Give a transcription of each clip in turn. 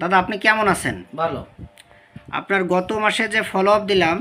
দাদা আপনি কেমন আছেন? ভালো। আপনার গত মাসে যে ফলো আপ দিলাম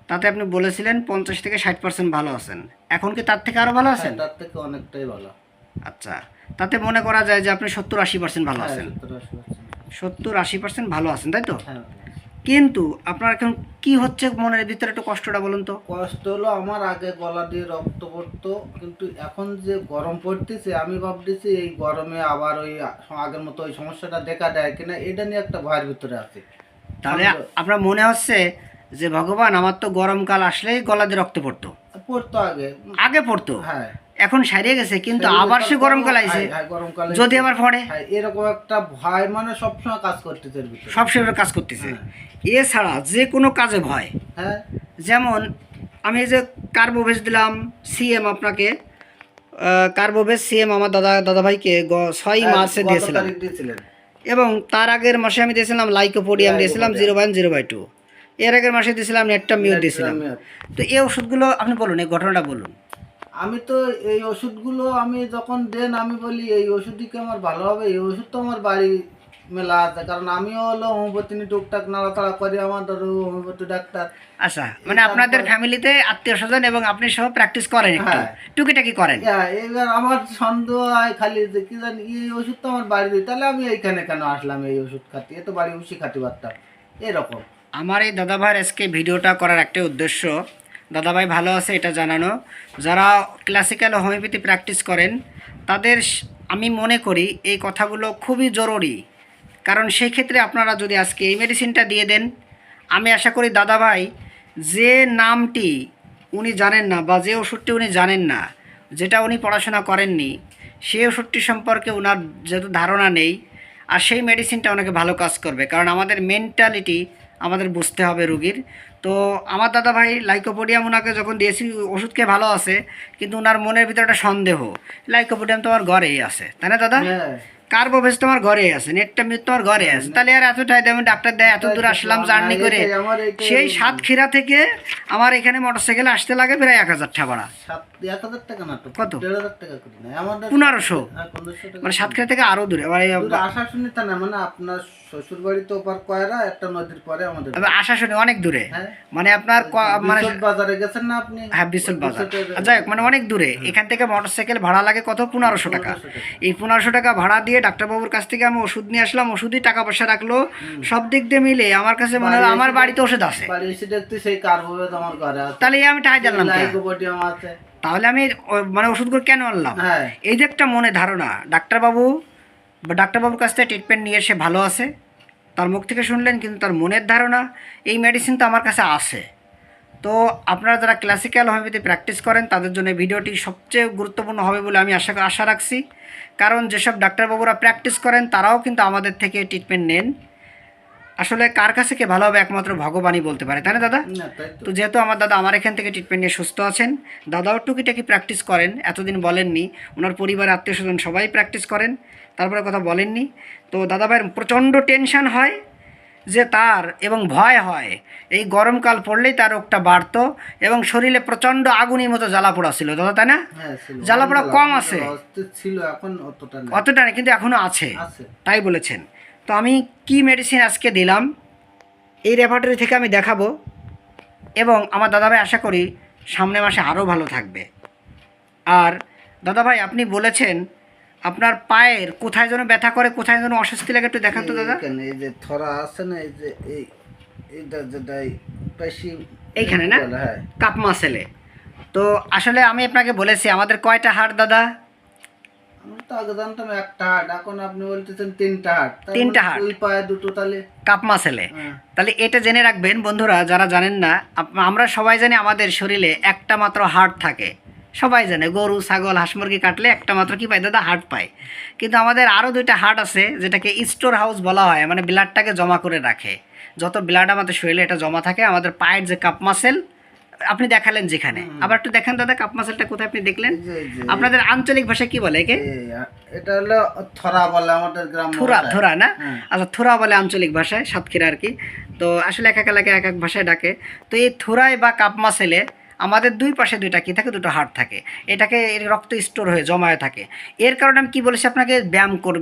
তাতে আপনি বলেছিলেন 50 থেকে 60% ভালো আছেন। এখন কি তার থেকে আরও ভালো হ্যাঁ, আছেন? তার থেকে অনেকটাই ভালো। আচ্ছা, তাতে মনে করা যায় যে আপনি 70-80% ভালো হ্যাঁ, আছেন। 70-80%। 70-80% ভালো আছেন, তাই তো? হ্যাঁ, ভালো আছি। কিন্তু আপনার এখন কি হচ্ছে মনের ভিতরে, একটু কষ্টটা বলুন তো। কষ্ট হলো আমার আগে গলা দিয়ে রক্ত পড়তো, কিন্তু এখন যে গরম পড়তেছে আমি ভাবতেছি এই গরমে আবার ওই আগের মতো ওই সমস্যাটা দেখা দেয় কিনা, এটা নিয়ে একটা ভয়ের ভিতরে আছি। তাহলে আপনার মনে হচ্ছে যে ভগবান, আমার তো গরমকাল আসলেই গলা দিয়ে রক্ত পড়তো, পড়তো আগে। আগে পড়তো, হ্যাঁ, এখন সারিয়ে গেছে, কিন্তু সেই আবার সে তারপরেও গরমকাল আইছে, হ্যাঁ, গরমকালে যদি আবার পড়ে হ্যাঁ, এরকম একটা ভয় মানে সবসময় কাজ করতেছে এর ভিতরে। সব সেভাবে কাজ করতেছে। হ্যাঁ, এছাড়া যে কোনো কাজে ভয়, হ্যাঁ, যেমন আমি এই যে কার্বোভেজ দিলাম সিএম আপনাকে, কার্বোভেজ সিএম আমার দাদাভাইকে 6 মার্চে গত দিয়েছিলাম, তারিখ দিয়েছিলেন। এবং তার আগের মাসে আমি দিয়েছিলাম লাইকোপোডিয়াম দিয়েছিলাম লাইকোপোডিয়াম। 0.0/2, এর আগের মাসে দিয়েছিলাম নেট্টামিউর দিয়েছিলাম। নেট্রামিয়ার। তো এই ওষুধগুলো আপনি বলুন, এই ঘটনাটা বলুন। আমি তো এই ওষুধগুলো আমি যখন দেন আমি বলি এই ওষুধই কি আমার ভালো হবে, এই ওষুধ তো আমার বাড়ি মেলা আছে, কারণ আমিও হলো হোমিওপ্যাথি নিয়ে টুকটাক নাড়াতাড়া করি, আমার ধরো হোমিওপ্যাথি ডাক্তার। আচ্ছা, মানে আপনাদের ফ্যামিলিতে আত্মীয় স্বজন এবং আপনি সহ প্র্যাকটিস করেন, একটু হ্যাঁ, টুকিটাকি করেন। এবার আমার সন্দেহ হয় খালি যে কি জানি এই ওষুধ তো আমার বাড়ি, তাহলে আমি এইখানে কেন আসলাম এই ওষুধ খাতি, এ তো বাড়ি বসে খাতি পারতাম এরকম। আমার এই দাদাভাইয়ের আজকে ভিডিওটা করার একটাই উদ্দেশ্য, দাদাভাই ভালো আছে এটা জানানো। যারা ক্লাসিক্যাল হোমিওপ্যাথি প্র্যাকটিস করেন তাদের আমি মনে করি এই কথাগুলো খুবই জরুরি, কারণ সেই ক্ষেত্রে আপনারা যদি আজকে এই মেডিসিনটা দিয়ে দেন, আমি আশা করি দাদাভাই যে নামটি উনি জানেন না বা যে ওষুধটি উনি জানেন না, যেটা উনি পড়াশোনা করেননি, সেই ওষুধটি সম্পর্কে ওনার যেহেতু ধারণা নেই, আর সেই মেডিসিনটা অনেকে ভালো কাজ করবে, কারণ আমাদের মেন্টালিটি আমাদের বুঝতে হবে রুগীর। তো আমার দাদাভাই লাইকোপোডিয়াম ওনাকে যখন দিয়েছি ওষুধ খেয়ে ভালো আছে, কিন্তু ওনার মনের ভিতরে একটা সন্দেহ, লাইকোপোডিয়াম তো আমার ঘরেই আছে, তাই না দাদা? হ্যাঁ, কার্বোভেজ তোমার ঘরে আছে, নেট্টামিউর তোমার ঘরে আছে, তাহলে আর এতটাই আমি ডাক্তার দেয় এত দূর আসলাম জার্নি করে, সেই সাতক্ষীরা থেকে আমার এখানে মোটরসাইকেলে আসতে লাগে প্রায় 1000 টাকা ভাড়া। 1,000 টাকা না তো, কত? 1,500 টাকা করি না আমাদের। 1500, 1500 টাকা। মানে সাতক্ষীরা থেকে আরও দূরে, মানে আশা শুনি তা না, মানে আপনার শ্বশুর বাড়ি তো ওপার কয়রা, একটা নদীর পরে আমাদের। আশা শুনি অনেক দূরে, হ্যাঁ, মানে আপনার মানে বিশদ বাজারে গেছেন না আপনি? হ্যাঁ, বিশাল বাজার। যাই হোক, মানে অনেক দূরে, এখান থেকে মোটরসাইকেল ভাড়া লাগে কত, 1500 টাকা। 1500 টাকা। এই 1500 টাকা ভাড়া দিয়ে ডাক্তারবাবুর কাছ থেকে আমি ওষুধ নিয়ে আসলাম, ওষুধই টাকা পয়সা রাখলো, সব দিক দিয়ে মিলে আমার কাছে মনে হলো আমার বাড়িতে ওষুধ আছে, বাড়ি এসে দেখতে সেই কার্বোভেজ আমার ঘরে আছে, তাহলে আমি টাকা দিলাম কেন? লাইকোপোডিয়াম আছে। তাহলে আমি মানে ওষুধগুলো কেন আনলাম? হ্যাঁ, এই যে একটা মনে ধারণা, ডাক্তারবাবু বা ডাক্তারবাবুর কাছ থেকে ট্রিটমেন্ট নিয়ে এসে ভালো আছে, তার মুখ থেকে শুনলেন, কিন্তু তার মনের ধারণা এই মেডিসিন তো আমার কাছে আছে। তো আপনারা যারা ক্লাসিক্যাল হোমিওপ্যাথি প্র্যাকটিস করেন তাদের জন্য ভিডিওটি সবচেয়ে গুরুত্বপূর্ণ হবে বলে আমি আশা রাখছি, কারণ যেসব ডাক্তারবাবুরা প্র্যাকটিস করেন তারাও কিন্তু আমাদের থেকে ট্রিটমেন্ট নেন। আসলে কার কাছে কে ভালো হবে একমাত্র ভগবানই বলতে পারে, তাই না দাদা? না তাই তো। তো যেহেতু আমার দাদা আমার এখান থেকে ট্রিটমেন্ট নিয়ে সুস্থ আছেন, দাদাও টুকিটাকি প্র্যাকটিস করেন, এতদিন বলেননি, ওনার পরিবার আত্মীয় স্বজন সবাই প্র্যাকটিস করেন, তারপরে কথা বলেননি। তো দাদাভাইয়ের প্রচণ্ড টেনশন হয় যে তার, এবং ভয় হয় এই গরমকাল পড়লেই তার রোগটা বাড়তো, এবং শরীরে প্রচণ্ড আগুনের মতো জ্বালা পোড়া ছিল দাদা, তাই না? হ্যাঁ, ছিল। জ্বালা পোড়া কম আছে, ছিল, এখন অতটা নেই। অতটা নেই, কিন্তু এখনও আছে, আছে। তাই বলেছেন। তো আমি কি মেডিসিন আজকে দিলাম এই রেপার্টরি থেকে আমি দেখাবো, এবং আমার দাদাভাই আশা করি সামনের মাসে আরও ভালো থাকবে। আর দাদাভাই আপনি বলেছেন আপনার পায়ের কোথায় যেন ব্যথা করে, কোথায় যেন অস্বস্তি লাগে, একটু দেখান তো দাদা। এইখানে এই যে থরা আছে না, এই যে এইটা যেটা পেশি এইখানে না, বলে, হ্যাঁ। কাপ মাসেলে। তো আসলে আমি আপনাকে বলেছি আমাদের কয়টা হাড় দাদা? আমি তো আগে জানতাম একটা হাট, এখন আপনি বলতেছেন 3টা হাট। তার 3টা মানে হাট, দুই পায়ে দুটো, তাহলে কাপ মাসেলে। হ্যাঁ। তাহলে এটা জেনে রাখবেন বন্ধুরা, যারা জানেন না, আমরা সবাই জানি আমাদের শরীরে একটা মাত্র হাড় থাকে, সবাই জানে গরু ছাগল হাঁস মুরগি কাটলে একটা মাত্র কি পায় দাদা, হাড় পায়। কিন্তু আমাদের আরও 2টা হাড় আছে যেটাকে স্টোর হাউস বলা হয়, মানে ব্লাডটাকে জমা করে রাখে, যত ব্লাড আমাদের শরীরে এটা জমা থাকে। আমাদের পায়ের যে কাপ মাসেল আপনি দেখালেন যেখানে, আবার একটু দেখেন দাদা কাপ মাসেলটা কোথায় আপনি দেখলেন? এই যে আপনাদের আঞ্চলিক ভাষায় কি বলে একে? এটা হলো থরা বলে আমাদের গ্রাম থোরা না? হ্যাঁ। আচ্ছা, থোরা বলে আঞ্চলিক ভাষায়, সাতক্ষীরা আর কি। তো আসলে এক এক এলাকায় এক এক ভাষায় ডাকে। তো এই থোরায় বা কাপ মাসেলে আমাদের দুই পাশে দুইটা কি থাকে, দুটো হাড় থাকে, এটাকে এর রক্ত স্টোর হয়ে জমা হয়ে থাকে। এর কারণে আমি কি বলেছি আপনাকে,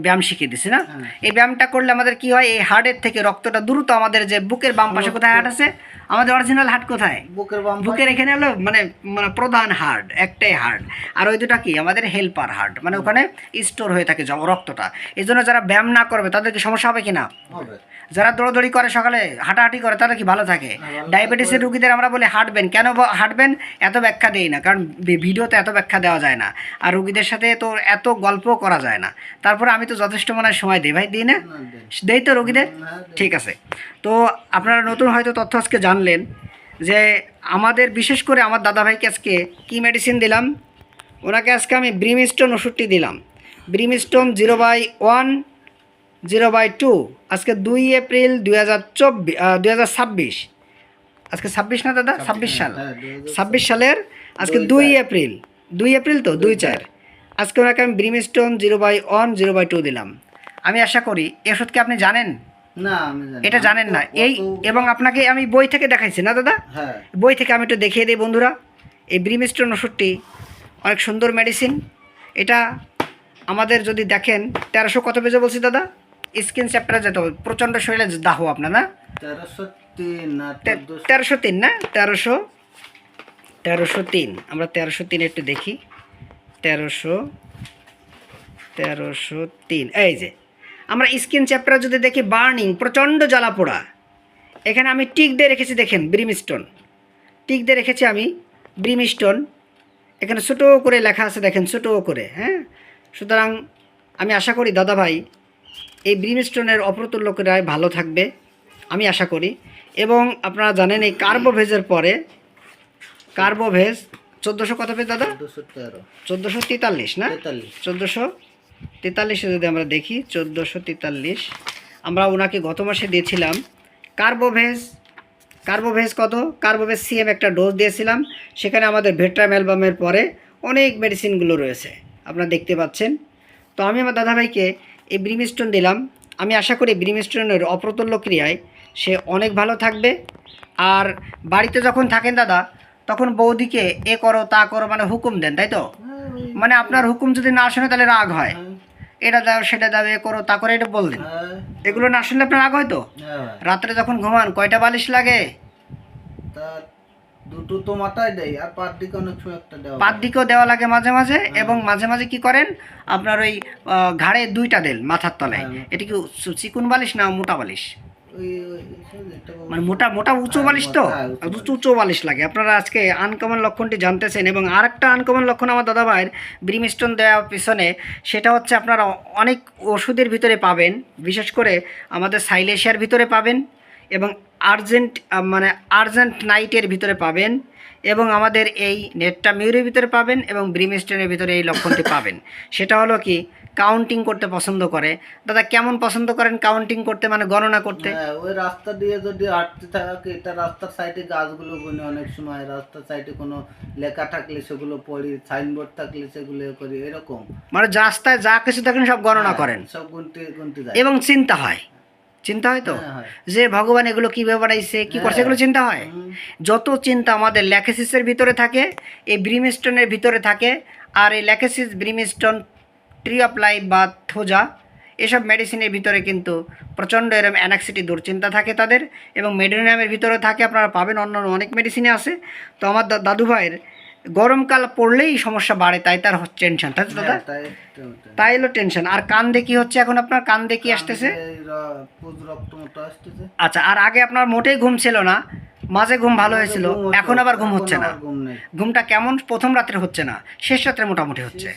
ব্যায়াম শিখিয়ে দিছি না? হ্যাঁ। এই ব্যায়ামটা করলে আমাদের কি হয়, এই হাড়ের থেকে রক্তটা দ্রুত আমাদের যে বুকের বাম পাশে কোথায় হাড় আছে, আমাদের অরিজিনাল হাড় কোথায়, বুকের বাম বুকের এখানে হলো মানে মানে প্রধান হার্ট, একটাই হার্ট, আর ওই দুটা কি আমাদের হেল্পার হার্ট, মানে ওখানে স্টোর হয়ে থাকে রক্তটা। এই জন্য যারা ব্যায়াম না করবে তাদের কি সমস্যা হবে কি না? হবে। যারা দৌড়দৌড়ি করে সকালে, হাঁটাহাঁটি করে, তারা কি ভালো থাকে? ভালো ডায়াবেটিসের রুগীদের আমরা বলি হাঁটবেন, কেন হাঁটবেন এত ব্যাখ্যা দেই না, কারণ ভিডিওতে এত ব্যাখ্যা দেওয়া যায় না, আর রুগীদের সাথে তো এত গল্পও করা যায় না। তারপরে আমি তো যথেষ্ট মনে হয় সময় দিই, ভাই দিই না? দেই তো রুগীদের? ঠিক আছে। তো আপনারা নতুন হয়তো তথ্য আজকে জানলেন যে আমাদের বিশেষ করে আমার দাদাভাইকে আজকে কী মেডিসিন দিলাম, ওনাকে আজকে আমি ব্রিমস্টোন ওষুধটি দিলাম। ব্রিমস্টোন 0/1 0/2, আজকে 2 এপ্রিল 2026, আজকে 26 না দাদা, 26 সাল, 26 সালের আজকে 2 এপ্রিল, 2 এপ্রিল তো 2/4, আজকে ওনাকে আমি ব্রিমস্টোন 0/1 0/2 দিলাম। আমি আশা করি এই ওষুধকে আপনি জানেন, না আমি জানি এটা জানেন না এই, এবং আপনাকে আমি বই থেকে দেখাইছি না দাদা, হ্যাঁ বই থেকে আমি একটু দেখিয়ে দিই বন্ধুরা। এই ব্রিমস্টোন ওষুধটি অনেক সুন্দর মেডিসিন। এটা আমাদের যদি দেখেন 1300 কত পেজে বলছি দাদা, স্কিন চ্যাপ্টারে যেতে হবে, প্রচণ্ড শরীরে দাহ আপনার না, 1303 না 1303 না, 1303, আমরা 1303 একটু দেখি, 1303 এই যে আমরা স্কিন চ্যাপ্টার যদি দেখি, বার্নিং, প্রচণ্ড জ্বালা পোড়া, এখানে আমি টিক দিয়ে রেখেছি, দেখেন ব্রিমস্টোন, টিক দিয়ে রেখেছি আমি ব্রিমস্টোন, এখানে ছোটো করে লেখা আছে দেখেন, ছোটো করে, হ্যাঁ। সুতরাং আমি আশা করি দাদা ভাই এই ব্রিমস্টোনের অপ্রতুল্য করে ভালো থাকবে, আমি আশা করি। এবং আপনারা জানেন এই কার্বোভেজের পরে, কার্বোভেজ 1400 কত পেজ দাদা, 1413 1443 না, 43 1443 যদি আমরা দেখি 1443, আমরা ওনাকে গত মাসে দিয়েছিলাম কার্বোভেজ, কার্বোভেজ কত, কার্বোভেজ সিএম একটা ডোজ দিয়েছিলাম, সেখানে আমাদের ভেট্রাম অ্যালবামের পরে অনেক মেডিসিনগুলো রয়েছে আপনারা দেখতে পাচ্ছেন। তো আমি আমার দাদাভাইকে এই ব্রিমস্টোন দিলাম, আমি আশা করি ব্রিমস্টোনের অপ্রতুল্য ক্রিয়ায় সে অনেক ভালো থাকবে। আর বাড়িতে যখন থাকেন দাদা, তখন বৌদিকে এ করো তা করো মানে হুকুম দেন, তাই তো? মানে আপনার হুকুম যদি না শোনে তাহলে রাগ হয়, এটা দাও সেটা দাও, এ করো তা করে, এটা বললেন, এগুলো না শুনলে আপনার রাগ হয় তো? রাত্রে যখন ঘুমান কয়টা বালিশ লাগে? তা দুটো তো মাথায় দেয়, আর পার দিকে অনেক সময় একটা দেওয়া পাত দিকেও দেওয়া লাগে মাঝে মাঝে, এবং মাঝে মাঝে কি করেন আপনার ওই ঘাড়ে 2টা দেন মাথার তলায়, এটা কি চিকুন বালিশ না মোটা বালিশ? মানে মোটা মোটা উঁচু বালিশ তো, উঁচু বালিশ লাগে। আপনারা আজকে আনকমন লক্ষণটি জানতেছেন। এবং আরেকটা আনকমন লক্ষণ আমার দাদাভাইয়ের ব্রিমস্টোন দেওয়ার পিছনে, সেটা হচ্ছে আপনারা অনেক ওষুধের ভিতরে পাবেন, বিশেষ করে আমাদের সাইলেশিয়ার ভিতরে পাবেন, এবং আর্জেন্ট নাইটের ভিতরে পাবেন, এবং আমাদের এই নেটটা মিউরের ভিতরে পাবেন, এবং ব্রিমস্টোনের ভিতরে এই লক্ষণটি পাবেন। সেটা হলো কি, কাউন্টিং করতে পছন্দ করে। দাদা কেমন পছন্দ করেন কাউন্টিং করতে, মানে গণনা করতে? ওই রাস্তা দিয়ে যদি হাঁটতে থাকে, এটা রাস্তার সাইডে গাছগুলো গুনি, অনেক সময় রাস্তার সাইডে কোনো লেখা থাকলে সেগুলো পড়ি, সাইনবোর্ড থাকলে সেগুলো করি, এরকম। মানে রাস্তায় যা কিছু দেখেন সব গণনা করেন, সব গুনতে গুনতে যায়। এবং চিন্তা হয় তো যে ভগবান এগুলো কীভাবে বানাইছে, কী করছে, এগুলো চিন্তা হয়। যত চিন্তা আমাদের ল্যাকেসিসের ভিতরে থাকে, এই ব্রিমস্টোনের ভিতরে থাকে। আর এই Lachesis, brimstone, tree of life বা থোজা, এসব মেডিসিনের ভিতরে কিন্তু প্রচণ্ড এরকম অ্যানাক্সিটি, দুশ্চিন্তা থাকে তাদের, এবং মেডোনিয়ামের ভিতরে থাকে, আপনারা পাবেন অন্যান্য অনেক মেডিসিনে আছে। তো আমার দাদু ভাইয়ের গরমকাল পড়লেই সমস্যা বাড়ে, তাই তার টেনশন, তাই তো দাদা? তাই হলো টেনশন। আর কান দেখি হচ্ছে এখন আপনার, কান দেখি আসতেছে, আচ্ছা। আর আগে আপনার মোটেই ঘুম ছিল না, মাঝে ঘুম ভালো হয়েছিল, এখন আবার ঘুম হচ্ছে না। ঘুমটা কেমন? প্রথম রাত্রে হচ্ছে না, শেষ রাত্রে মোটামুটি হচ্ছে।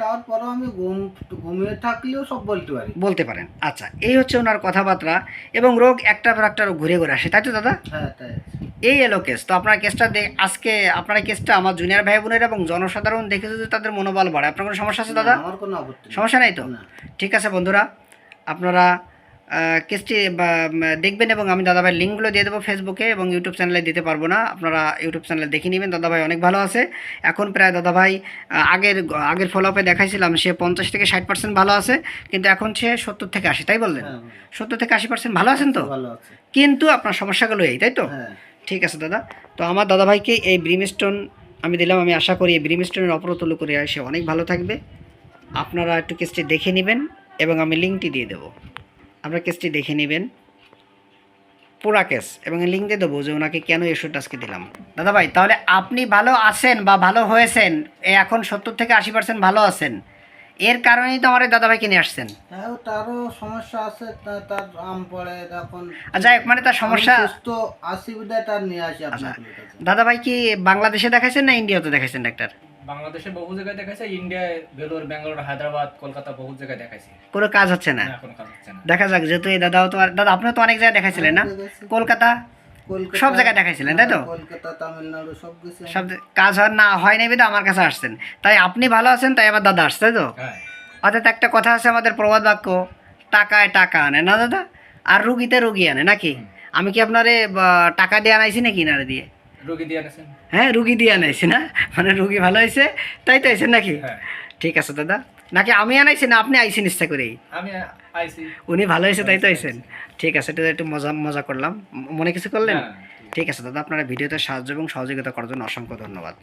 তারপরে আমি ঘুমিয়ে থাকলেও সব বলতে পারেন। আচ্ছা, এই হচ্ছে ওনার কথাবার্তা। এবং রোগ একটার পর একটা ঘুরে ঘুরে আসে, তাই তো দাদা? হ্যাঁ তাই। এই এলো কেস। তো আপনার কেসটা আজকে আপনার কেসটা আমার জুনিয়র ভাই বোনেরা এবং জনসাধারণ দেখে যদি তাদের মনোবল বাড়ে, আপনার কোনো সমস্যা আছে দাদা? আমার কোনো আপত্তি নেই। সমস্যা নাই তো? ঠিক আছে বন্ধুরা, আপনারা কেসটি দেখবেন, এবং আমি দাদাভাই লিঙ্কগুলো দিয়ে দেবো ফেসবুকে, এবং ইউটিউব চ্যানেলে দিতে পারবো না, আপনারা ইউটিউব চ্যানেলে দেখে নেবেন। দাদাভাই অনেক ভালো আছে এখন, প্রায় দাদাভাই আগের ফলো আপে দেখাইছিলাম সে 50 থেকে 60% ভালো আছে, কিন্তু এখন সে 70 থেকে 80, তাই বললেন? 70 থেকে 80% ভালো আছেন তো? কিন্তু আপনার সমস্যাগুলো এই, তাই তো? ঠিক আছে দাদা। তো আমার দাদাভাইকে এই ব্রিমস্টোন আমি দিলাম। আমি আশা করি এই ব্রিমস্টোনের অপরতল করে সে অনেক ভালো থাকবে। আপনারা একটু কেসটি দেখে নেবেন এবং আমি লিঙ্কটি দিয়ে দেবো, আপনারা কেসটি দেখে নেবেন পুরা কেস, এবং লিঙ্ক দিয়ে দেবো যে ওনাকে কেন এই ওষুধটা আজকে দিলাম। দাদাভাই তাহলে আপনি ভালো আছেন বা ভালো হয়েছেন, এখন 70 থেকে 80% ভালো আছেন, এর কারণেই তো আমার এই দাদাভাইকে নিয়ে আসছেন। হ্যাঁ তারও সমস্যা আছে, তার আম পড়ে এখন। যাই হোক, মানে তার সমস্যা। আমি সুস্থ আছি বিধায় তার নিয়ে আসি আপনার কাছে। দাদাভাই কি বাংলাদেশে দেখাইছেন না ইন্ডিয়াতে দেখাইছেন ডাক্তার? বাংলাদেশে বহু জায়গায় দেখাইছে, ইন্ডিয়ায় বেলুর, ব্যাঙ্গালোর, হায়দ্রাবাদ, কলকাতা বহু জায়গায় দেখাইছে, কোনো কাজ হচ্ছে না। এখন কাজ হচ্ছে না। দেখা যাক, যেহেতু এই দাদাও তো দাদা আপনিও তো অনেক জায়গায় দেখাইছিলেন না? কলকাতা সব জায়গায় দেখাইছিলেন তাই তো? কলকাতা, তামিলনাড়ু সব কিছু। সব কাজ না হয় নাই বিধা আমার কাছে আসছেন, তাই আপনি ভালো আছেন তাই আমার দাদা আসছে, তাই তো? হ্যাঁ, অর্থাৎ একটা কথা আছে আমাদের প্রবাদ বাক্য, টাকায় টাকা আনে না দাদা, আর রুগীতে রুগী আনে নাকি? আমি কি আপনারে টাকা দিয়ে আনাইছি নাকি না দিয়ে? রোগী দিয়ে আনেছেন। হ্যাঁ, রুগী দিয়ে আনাইছি না, মানে রুগী ভালো হয়েছে তাই তো আইছেন নাকি? হ্যাঁ, ঠিক আছে দাদা। নাকি আমি আনাইছি না আপনি আইছেন ইচ্ছা করেই? আমি আইছি। উনি ভালো হয়েছে তাই তো আইছেন। ঠিক আছে, এটা একটু মজা মজা করলাম, মনে কিছু করলেন? হ্যাঁ। ঠিক আছে দাদা, আপনারা ভিডিওতে সাহায্য এবং সহযোগিতা করার জন্য অসংখ্য ধন্যবাদ।